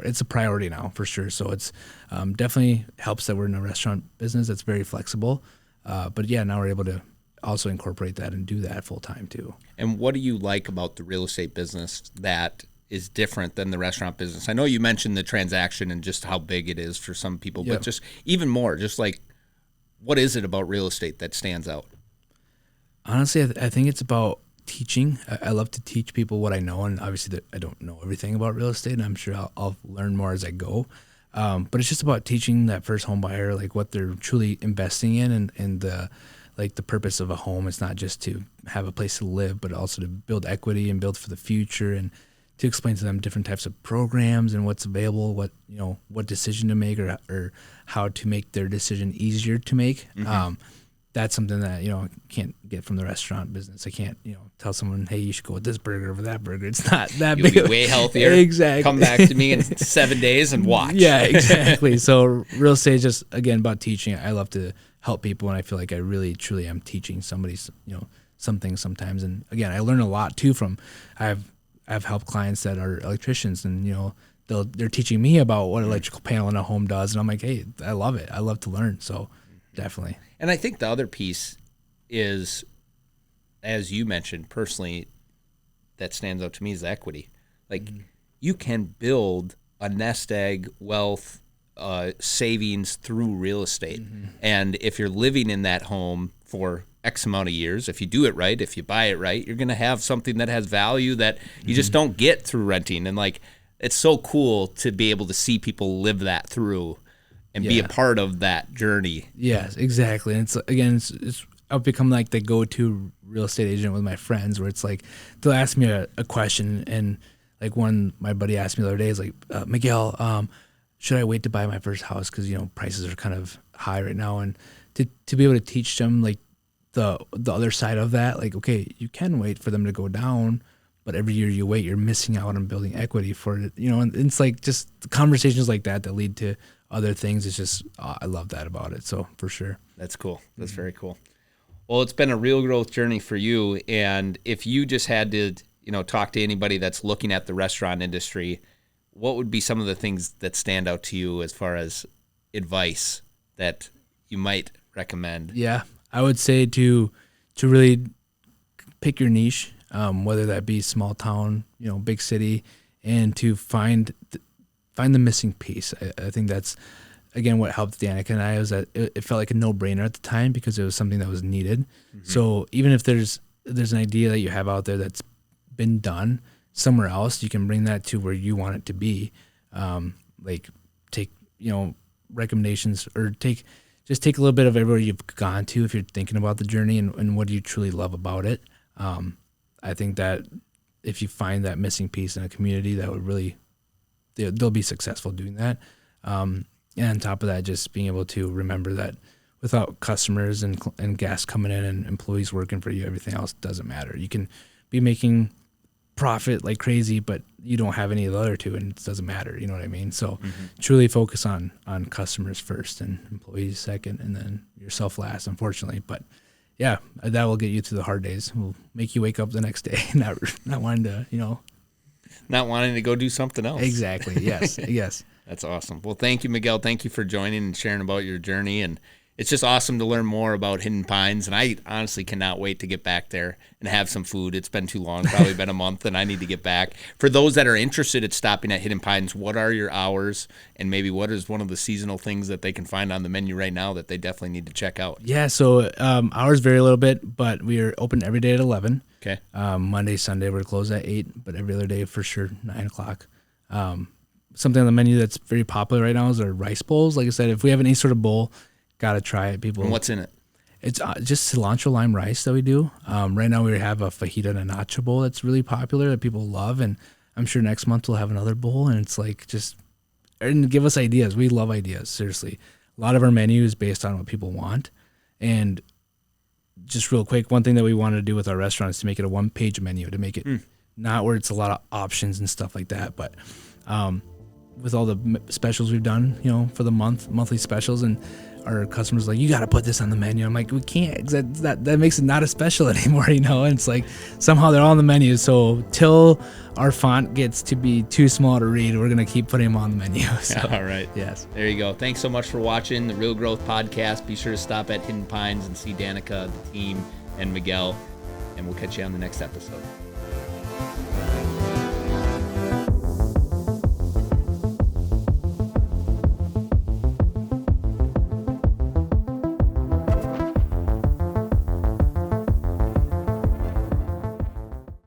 it's a priority now for sure. So it's definitely helps that we're in a restaurant business that's very flexible. But yeah, now we're able to also incorporate that and do that full time too. And what do you like about the real estate business that is different than the restaurant business? I know you mentioned the transaction and just how big it is for some people, but just even more, just like, what is it about real estate that stands out? Honestly, I think it's about teaching. I love to teach people what I know, and obviously I don't know everything about real estate, and I'm sure I'll learn more as I go. But it's just about teaching that first home buyer like what they're truly investing in, and the purpose of a home. It's not just to have a place to live, but also to build equity and build for the future, and to explain to them different types of programs and what's available, what decision to make, or how to make their decision easier to make. That's something that, I can't get from the restaurant business. I can't, tell someone, hey, you should go with this burger over that burger. It's not that You'll big. Be way healthier. Exactly. Come back to me in 7 days and watch. Yeah, exactly. So real estate is just, again, about teaching. I love to help people, and I feel like I really, truly am teaching somebody, something sometimes. And again, I learn a lot too from, I've helped clients that are electricians, and, they're teaching me about what electrical panel in a home does. And I'm like, hey, I love it. I love to learn. So definitely. And I think the other piece is, as you mentioned personally, that stands out to me is the equity. Like, you can build a nest egg wealth savings through real estate. And if you're living in that home for X amount of years, if you do it right, if you buy it right, you're going to have something that has value that you just don't get through renting. And like, it's so cool to be able to see people live that through and be a part of that journey. Yes, exactly. And it's I've become like the go-to real estate agent with my friends, where it's like they'll ask me a question, and like one my buddy asked me the other day is like, Miguel, should I wait to buy my first house because prices are kind of high right now, and to be able to teach them like the other side of that, like, okay, you can wait for them to go down, but every year you wait, you're missing out on building equity for it. And it's like just conversations like that lead to other things. It's just, I love that about it. So for sure. That's cool. That's very cool. Well, it's been a real growth journey for you. And if you just had to, talk to anybody that's looking at the restaurant industry, what would be some of the things that stand out to you as far as advice that you might recommend? Yeah, I would say to really pick your niche, whether that be small town, big city, and to find the missing piece. I think that's, again, what helped Danica and I was that it felt like a no-brainer at the time because it was something that was needed. So even if there's an idea that you have out there that's been done somewhere else, you can bring that to where you want it to be. Like take, recommendations, or take a little bit of everywhere you've gone to if you're thinking about the journey and what do you truly love about it. I think that if you find that missing piece in a community, that would really, they'll be successful doing that. And on top of that, just being able to remember that without customers and guests coming in and employees working for you, everything else doesn't matter. You can be making profit like crazy, but you don't have any of the other two, and it doesn't matter. You know what I mean? So truly focus on customers first and employees second, and then yourself last, unfortunately. But yeah, that will get you through the hard days. Will make you wake up the next day, not wanting to, not wanting to go do something else. Exactly. Yes. Yes. That's awesome. Well, thank you, Miguel. Thank you for joining and sharing about your journey. And it's just awesome to learn more about Hidden Pines. And I honestly cannot wait to get back there and have some food. It's been too long, probably been a month, and I need to get back. For those that are interested in stopping at Hidden Pines, what are your hours? And maybe what is one of the seasonal things that they can find on the menu right now that they definitely need to check out? Yeah, so hours vary a little bit, but we are open every day at 11. Okay. Monday, Sunday, we're closed at 8, but every other day for sure, 9 o'clock. Something on the menu that's very popular right now is our rice bowls. Like I said, if we have any sort of bowl, gotta try it. People. And what's in it? It's just cilantro lime rice that we do. Right now we have a fajita and a nacho bowl that's really popular that people love, and I'm sure next month we'll have another bowl. And it's like and give us ideas. We love ideas, seriously. A lot of our menu is based on what people want. And just real quick, one thing that we wanted to do with our restaurant is to make it a one-page menu, to make it not where it's a lot of options and stuff like that, but with all the specials we've done, for the monthly specials, and our customers are like, you got to put this on the menu. I'm like, we can't, 'cause that makes it not a special anymore, and it's like somehow they're all on the menu. So till our font gets to be too small to read, we're going to keep putting them on the menu. So, all right. Yes. There you go. Thanks so much for watching the Real Growth Podcast. Be sure to stop at Hidden Pines and see Danica, the team, and Miguel, and we'll catch you on the next episode.